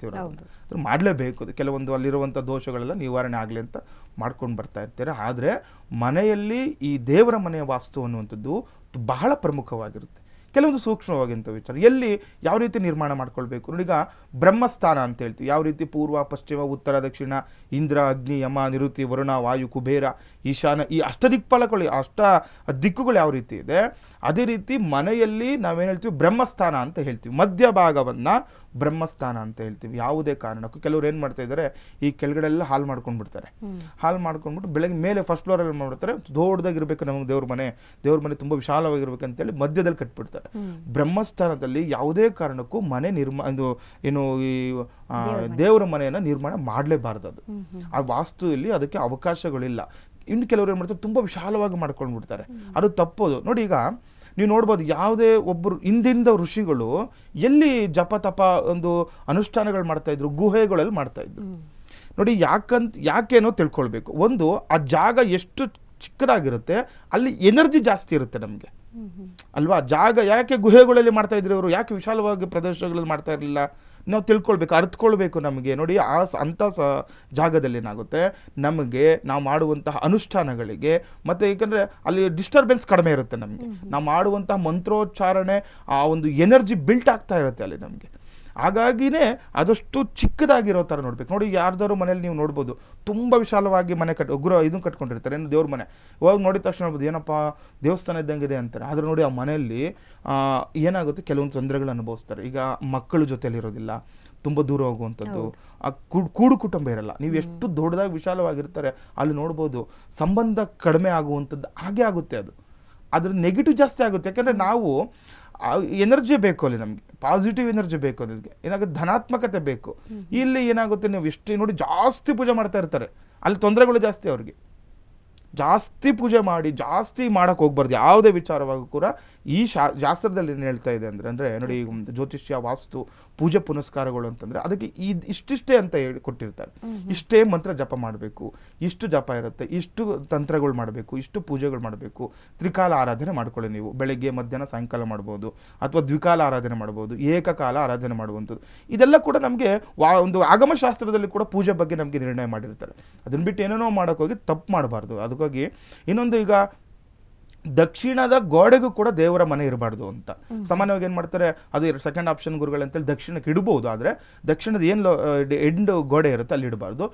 ಮಾಡ್ತೀವಿ ಅದನ್ನು ಮಾಡಲೇಬೇಕು. ಅದು ಕೆಲವೊಂದು ಅಲ್ಲಿರುವಂಥ ದೋಷಗಳೆಲ್ಲ ನಿವಾರಣೆ ಆಗಲಿ ಅಂತ ಮಾಡ್ಕೊಂಡು ಬರ್ತಾ ಇರ್ತಾರೆ. ಆದರೆ ಮನೆಯಲ್ಲಿ ಈ ದೇವರ ಮನೆಯ ವಾಸ್ತು ಅನ್ನುವಂಥದ್ದು ಬಹಳ ಪ್ರಮುಖವಾಗಿರುತ್ತೆ. ಕೆಲವೊಂದು ಸೂಕ್ಷ್ಮವಾಗಿಂಥ ವಿಚಾರ ಎಲ್ಲಿ ಯಾವ ರೀತಿ ನಿರ್ಮಾಣ ಮಾಡ್ಕೊಳ್ಬೇಕು ನೋಡಿ. ಈಗ ಬ್ರಹ್ಮಸ್ಥಾನ ಅಂತ ಹೇಳ್ತೀವಿ. ಯಾವ ರೀತಿ ಪೂರ್ವ, ಪಶ್ಚಿಮ, ಉತ್ತರ, ದಕ್ಷಿಣ, ಇಂದ್ರ, ಅಗ್ನಿ, ಯಮ, ನಿರುತಿ, ವರುಣ, ವಾಯು, ಕುಬೇರ, ಈಶಾನ, ಈ ದಿಕ್ಪಾಲಗಳು ದಿಕ್ಕುಗಳು ಯಾವ ರೀತಿ ಇದೆ, ಅದೇ ರೀತಿ ಮನೆಯಲ್ಲಿ ನಾವೇನು ಹೇಳ್ತೀವಿ ಬ್ರಹ್ಮಸ್ಥಾನ ಅಂತ ಹೇಳ್ತೀವಿ. ಮಧ್ಯಭಾಗವನ್ನು ಬ್ರಹ್ಮಸ್ಥಾನ ಅಂತ ಹೇಳ್ತೀವಿ. ಯಾವುದೇ ಕಾರಣಕ್ಕೂ ಕೆಲವ್ರು ಏನು ಮಾಡ್ತಾ ಇದ್ದಾರೆ, ಈ ಕೆಳಗಡೆ ಎಲ್ಲ ಹಾಲು ಮಾಡ್ಕೊಂಡ್ಬಿಡ್ತಾರೆ. ಹಾಲು ಮಾಡ್ಕೊಂಡ್ಬಿಟ್ಟು ಬೆಳಗ್ಗೆ ಮೇಲೆ ಫಸ್ಟ್ ಫ್ಲೋರಲ್ಲಿ ಮಾಡ್ಬಿಡ್ತಾರೆ. ದೊಡ್ಡದಾಗಿರ್ಬೇಕು ನಮಗೆ ದೇವ್ರ ಮನೆ ತುಂಬ ವಿಶಾಲವಾಗಿರ್ಬೇಕು ಅಂತೇಳಿ ಮಧ್ಯದಲ್ಲಿ ಕಟ್ಬಿಡ್ತಾರೆ. ಬ್ರಹ್ಮಸ್ಥಾನದಲ್ಲಿ ಯಾವುದೇ ಕಾರಣಕ್ಕೂ ಮನೆ ಈ ದೇವರ ಮನೆಯನ್ನು ನಿರ್ಮಾಣ ಮಾಡಲೇಬಾರ್ದು. ಅದು ಆ ವಾಸ್ತುವಿಲ್ಲಿ ಅದಕ್ಕೆ ಅವಕಾಶಗಳಿಲ್ಲ. ಇನ್ನು ಕೆಲವರು ಏನು ಮಾಡ್ತಾರೆ, ತುಂಬ ವಿಶಾಲವಾಗಿ ಮಾಡ್ಕೊಂಡ್ಬಿಡ್ತಾರೆ. ಅದು ತಪ್ಪೋದು ನೋಡಿ. ಈಗ ನೀವು ನೋಡ್ಬೋದು, ಯಾವುದೇ ಒಬ್ಬರು ಹಿಂದಿಂದ ಋಷಿಗಳು ಎಲ್ಲಿ ಜಪ ತಪ ಒಂದು ಅನುಷ್ಠಾನಗಳು ಮಾಡ್ತಾ ಇದ್ರು, ಗುಹೆಗಳಲ್ಲಿ ಮಾಡ್ತಾ ಇದ್ರು ನೋಡಿ. ಯಾಕೇನೋ ತಿಳ್ಕೊಳ್ಬೇಕು. ಒಂದು, ಆ ಜಾಗ ಎಷ್ಟು ಚಿಕ್ಕದಾಗಿರುತ್ತೆ ಅಲ್ಲಿ ಎನರ್ಜಿ ಜಾಸ್ತಿ ಇರುತ್ತೆ ನಮಗೆ ಅಲ್ವಾ. ಜಾಗ ಯಾಕೆ ಗುಹೆಗಳಲ್ಲಿ ಮಾಡ್ತಾ ಇದ್ರು ಅವರು, ಯಾಕೆ ವಿಶಾಲವಾಗಿ ಪ್ರದೇಶಗಳಲ್ಲಿ ಮಾಡ್ತಾ ಇರಲಿಲ್ಲ, ನಾವು ತಿಳ್ಕೊಳ್ಬೇಕು, ಅರ್ಥಕೊಳ್ಬೇಕು ನಮಗೆ ನೋಡಿ. ಅಂಥ ಜಾಗದಲ್ಲಿ ಏನಾಗುತ್ತೆ, ನಮಗೆ ನಾವು ಮಾಡುವಂತಹ ಅನುಷ್ಠಾನಗಳಿಗೆ ಮತ್ತು ಏಕೆಂದರೆ ಅಲ್ಲಿ ಡಿಸ್ಟರ್ಬೆನ್ಸ್ ಕಡಿಮೆ ಇರುತ್ತೆ ನಮಗೆ. ನಾವು ಮಾಡುವಂತಹ ಮಂತ್ರೋಚ್ಚಾರಣೆ ಆ ಒಂದು ಎನರ್ಜಿ ಬಿಲ್ಟ್ ಆಗ್ತಾ ಇರುತ್ತೆ ಅಲ್ಲಿ ನಮಗೆ. ಹಾಗಾಗಿನೇ ಆದಷ್ಟು ಚಿಕ್ಕದಾಗಿರೋ ಥರ ನೋಡ್ಬೇಕು ನೋಡಿ. ಯಾರ್ದಾರು ಮನೇಲಿ ನೀವು ನೋಡ್ಬೋದು, ತುಂಬ ವಿಶಾಲವಾಗಿ ಮನೆ ಇದನ್ನು ಕಟ್ಕೊಂಡಿರ್ತಾರೆ, ಏನು ದೇವ್ರ ಮನೆ. ಇವಾಗ ನೋಡಿದ ತಕ್ಷಣ ನೋಡ್ಬೋದು, ಏನಪ್ಪ ದೇವಸ್ಥಾನ ಇದ್ದಂಗಿದೆ ಅಂತಾರೆ. ಆದರೆ ನೋಡಿ, ಆ ಮನೆಯಲ್ಲಿ ಏನಾಗುತ್ತೆ, ಕೆಲವೊಂದು ತೊಂದರೆಗಳು ಅನುಭವಿಸ್ತಾರೆ. ಈಗ ಮಕ್ಕಳು ಜೊತೆಯಲ್ಲಿರೋದಿಲ್ಲ, ತುಂಬ ದೂರ ಹೋಗುವಂಥದ್ದು, ಆ ಕೂಡು ಕುಟುಂಬ ಇರಲ್ಲ. ನೀವು ಎಷ್ಟು ದೊಡ್ಡದಾಗಿ ವಿಶಾಲವಾಗಿರ್ತಾರೆ ಅಲ್ಲಿ ನೋಡ್ಬೋದು, ಸಂಬಂಧ ಕಡಿಮೆ ಆಗುವಂಥದ್ದು ಹಾಗೆ ಆಗುತ್ತೆ. ಅದ್ರ ನೆಗೆಟಿವ್ ಜಾಸ್ತಿ ಆಗುತ್ತೆ. ಯಾಕಂದರೆ ನಾವು ಎನರ್ಜಿ ಬೇಕು ಅಲ್ಲಿ, ನಮಗೆ ಪಾಸಿಟಿವ್ ಎನರ್ಜಿ ಬೇಕು. ಅದಕ್ಕೆ ಏನಾಗುತ್ತೆ, ಧನಾತ್ಮಕತೆ ಬೇಕು. ಇಲ್ಲಿ ಏನಾಗುತ್ತೆ, ನೀವು ಎಷ್ಟು ನೋಡಿ ಜಾಸ್ತಿ ಪೂಜೆ ಮಾಡ್ತಾ ಇರ್ತಾರೆ, ಅಲ್ಲಿ ತೊಂದರೆಗಳು ಜಾಸ್ತಿ. ಅವ್ರಿಗೆ ಜಾಸ್ತಿ ಪೂಜೆ ಮಾಡಿ ಜಾಸ್ತಿ ಮಾಡೋಕ್ಕೆ ಹೋಗ್ಬಾರ್ದು ಯಾವುದೇ ವಿಚಾರವಾಗೂ ಕೂಡ. ಈ ಶಾಸ್ತ್ರದಲ್ಲಿ ಏನು ಹೇಳ್ತಾ ಇದೆ ಅಂದರೆ ನೋಡಿ, ಜ್ಯೋತಿಷ್ಯ, ವಾಸ್ತು, ಪೂಜೆ ಪುನಸ್ಕಾರಗಳು ಅಂತಂದರೆ ಅದಕ್ಕೆ ಇಷ್ಟಿಷ್ಟೇ ಅಂತ ಹೇಳಿ ಕೊಟ್ಟಿರ್ತಾರೆ. ಇಷ್ಟೇ ಮಂತ್ರ ಜಪ ಮಾಡಬೇಕು, ಇಷ್ಟು ಜಪ ಇರುತ್ತೆ, ಇಷ್ಟು ತಂತ್ರಗಳು ಮಾಡಬೇಕು, ಇಷ್ಟು ಪೂಜೆಗಳು ಮಾಡಬೇಕು. ತ್ರಿಕಾಲ ಆರಾಧನೆ ಮಾಡ್ಕೊಳ್ಳಿ ನೀವು. ಬೆಳಗ್ಗೆ, ಮಧ್ಯಾಹ್ನ, ಸಾಯಂಕಾಲ ಮಾಡ್ಬೋದು, ಅಥವಾ ದ್ವಿಕಾಲ ಆರಾಧನೆ ಮಾಡ್ಬೋದು, ಏಕಕಾಲ ಆರಾಧನೆ ಮಾಡುವಂಥದ್ದು. ಇದೆಲ್ಲ ಕೂಡ ನಮಗೆ ಒಂದು ಆಗಮಶಾಸ್ತ್ರದಲ್ಲಿ ಕೂಡ ಪೂಜೆ ಬಗ್ಗೆ ನಮಗೆ ನಿರ್ಣಯ ಮಾಡಿರ್ತಾರೆ. ಅದನ್ನು ಬಿಟ್ಟು ಏನೇನೋ ಮಾಡೋಕ್ಕೋಗಿ ತಪ್ಪು ಮಾಡಬಾರ್ದು. ಅದಕ್ಕಾಗಿ ಇನ್ನೊಂದು, ಈಗ ದಕ್ಷಿಣದ ಗೋಡೆಗೂ ಕೂಡ ದೇವರ ಮನೆ ಇರಬಾರ್ದು ಅಂತ ಸಾಮಾನ್ಯವಾಗಿ ಏನು ಮಾಡ್ತಾರೆ, ಅದು ಸೆಕೆಂಡ್ ಆಪ್ಷನ್ ಗುರುಗಳು ಅಂತೇಳಿ ದಕ್ಷಿಣಕ್ಕೆ ಇಡ್ಬೋದು. ಆದರೆ ದಕ್ಷಿಣದ ಏನು ಎಂಡ್ ಗೋಡೆ ಇರುತ್ತೆ ಅಲ್ಲಿ ಇಡಬಾರ್ದು.